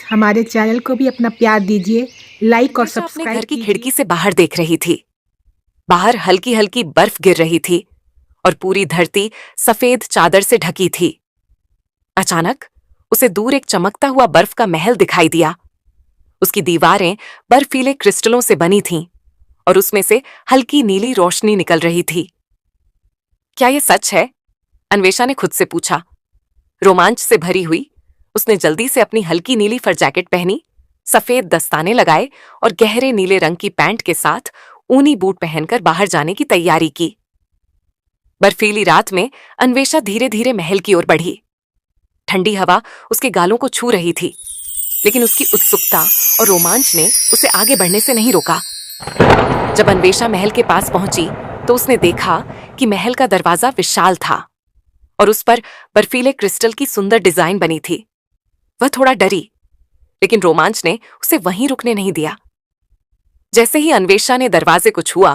हमारे चैनल को भी अपना प्यार दीजिए, लाइक और अन्वेषा अपने सब्सक्राइब घर की कीजिए। खिड़की से बाहर देख रही थी। बाहर हल्की हल्की बर्फ गिर रही थी और पूरी धरती सफेद चादर से ढकी थी। अचानक उसे दूर एक चमकता हुआ बर्फ का महल दिखाई दिया। उसकी दीवारें बर्फीले क्रिस्टलों से बनी थीं और उसमें से हल्की नीली रोशनी निकल रही थी। क्या यह सच है? अन्वेषा ने खुद से पूछा। रोमांच से भरी हुई उसने जल्दी से अपनी हल्की नीली फर जैकेट पहनी, सफेद दस्ताने लगाए और गहरे नीले रंग की पैंट के साथ ऊनी बूट पहनकर बाहर जाने की तैयारी की। बर्फीली रात में अन्वेषा धीरे धीरे महल की ओर बढ़ी। ठंडी हवा उसके गालों को छू रही थी, लेकिन उसकी उत्सुकता और रोमांच ने उसे आगे बढ़ने से नहीं रोका। जब अन्वेषा महल के पास पहुंची तो उसने देखा कि महल का दरवाजा विशाल था और उस पर बर्फीले क्रिस्टल की सुंदर डिजाइन बनी थी। वह थोड़ा डरी, लेकिन रोमांच ने उसे वहीं रुकने नहीं दिया। जैसे ही अन्वेषा ने दरवाजे को छुआ,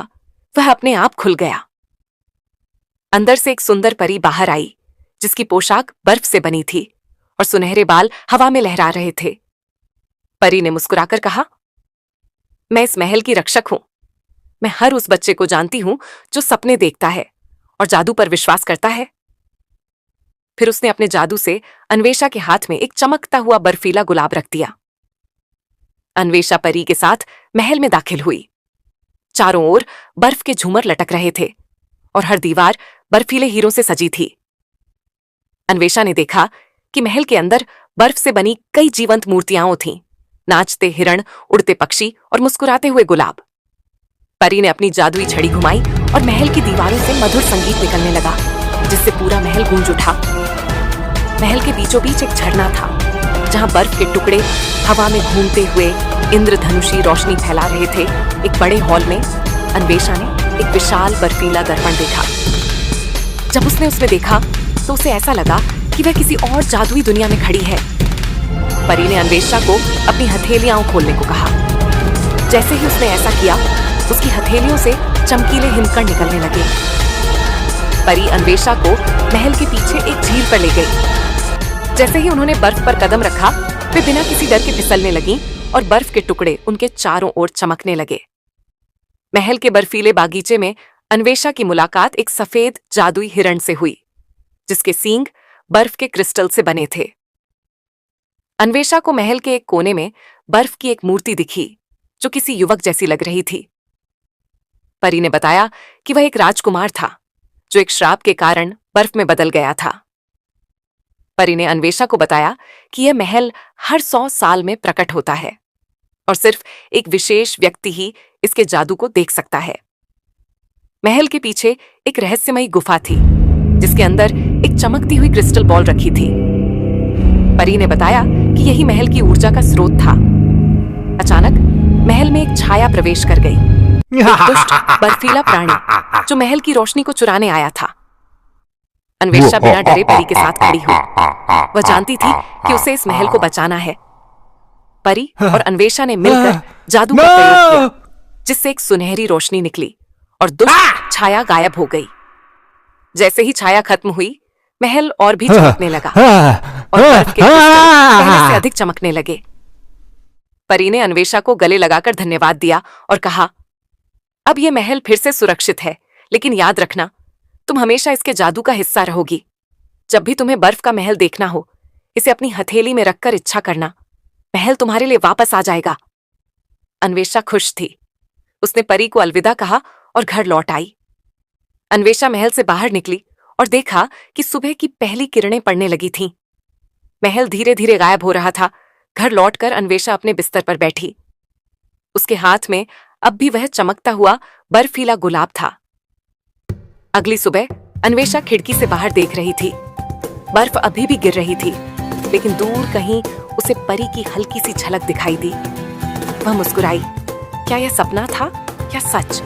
वह अपने आप खुल गया। अंदर से एक सुंदर परी बाहर आई, जिसकी पोशाक बर्फ से बनी थी और सुनहरे बाल हवा में लहरा रहे थे। परी ने मुस्कुराकर कहा, मैं इस महल की रक्षक हूं। मैं हर उस बच्चे को जानती हूं जो सपने देखता है और जादू पर विश्वास करता है। फिर उसने अपने जादू से अन्वेषा के हाथ में एक चमकता हुआ बर्फीला गुलाब रख दिया। अन्वेषा परी के साथ महल में दाखिल हुई। चारों ओर बर्फ के झूमर लटक रहे थे और हर दीवार बर्फीले हीरों से सजी थी। अन्वेषा ने देखा कि महल के अंदर बर्फ से बनी कई जीवंत मूर्तियां थीं, नाचते हिरण, उड़ते पक्षी और मुस्कुराते हुए गुलाब। परी ने अपनी जादुई छड़ी घुमाई और महल की दीवारों से मधुर संगीत निकलने लगा, जिससे पूरा महल गूंज उठा। महल के बीचों बीच एक झरना था, जहां बर्फ के टुकड़े हवा में घूमते हुए इंद्रधनुषी रोशनी फैला रहे थे। एक बड़े हॉल में अन्वेषा ने एक विशाल बर्फीला दर्पण देखा। जब उसने उसमें देखा तो उसे ऐसा लगा कि वह किसी और जादुई दुनिया में खड़ी है। परी ने अन्वेषा को अपनी हथेलियां खोलने को कहा। जैसे ही उसने ऐसा किया, उसकी हथेलियों से चमकीले हिमकण निकलने लगे। परी अन्वेषा को महल के पीछे एक झील पर ले गई। जैसे ही उन्होंने बर्फ पर कदम रखा, वे बिना किसी डर के फिसलने लगीं और बर्फ के टुकड़े उनके चारों ओर चमकने लगे। महल के बर्फीले बागीचे में अन्वेषा की मुलाकात एक सफेद जादुई हिरण से हुई, जिसके सींग बर्फ के क्रिस्टल से बने थे। अन्वेषा को महल के एक कोने में बर्फ की एक मूर्ति दिखी, जो किसी युवक जैसी लग रही थी। परी ने बताया कि वह एक राजकुमार था, जो एक श्राप के कारण बर्फ में बदल गया था। परी ने अन्वेषा को बताया कि यह महल हर 100 साल में प्रकट होता है और सिर्फ एक विशेष व्यक्ति ही इसके जादू को देख सकता है। महल के पीछे एक रहस्यमयी गुफा थी, जिसके अंदर एक चमकती हुई क्रिस्टल बॉल रखी थी। परी ने बताया कि यही महल की ऊर्जा का स्रोत था। अचानक महल में एक छाया प्रवेश कर गई, एक दुष्ट बर्फीला प्राणी जो महल की रोशनी को चुराने आया था। अन्वेषा बिना डरे परी के साथ खड़ी हुई। वह जानती थी कि उसे इस महल को बचाना है। परी और अन्वेषा ने मिलकर जादू का प्रयोग किया, जिससे एक सुनहरी रोशनी निकली और दुष्ट छाया गायब हो गई। जैसे ही छाया खत्म हुई, महल और भी चमकने लगा और बर्फ के क्रिस्टल पहले से अधिक चमकने लगे। परी ने अन्वेषा को गले लगाकर धन्यवाद दिया और कहा, अब यह महल फिर से सुरक्षित है, लेकिन याद रखना, तुम हमेशा इसके जादू का हिस्सा रहोगी। जब भी तुम्हें बर्फ का महल देखना हो, इसे अपनी हथेली में रखकर इच्छा करना। महल तुम्हारे लिए वापस आ जाएगा। अन्वेषा खुश थी। उसने परी को अलविदा कहा और घर लौट आई। अन्वेषा महल से बाहर निकली और देखा कि सुबह की पहली किरणें पड़ने लगी थीं। महल धीरे धीरे गायब हो रहा था। घर लौटकर अन्वेषा अपने बिस्तर पर बैठी। उसके हाथ में अब भी वह चमकता हुआ बर्फीला गुलाब था। अगली सुबह अन्वेषा खिड़की से बाहर देख रही थी। बर्फ अभी भी गिर रही थी, लेकिन दूर कहीं उसे परी की हल्की सी झलक दिखाई दी। वह मुस्कुराई। क्या यह सपना था या सच?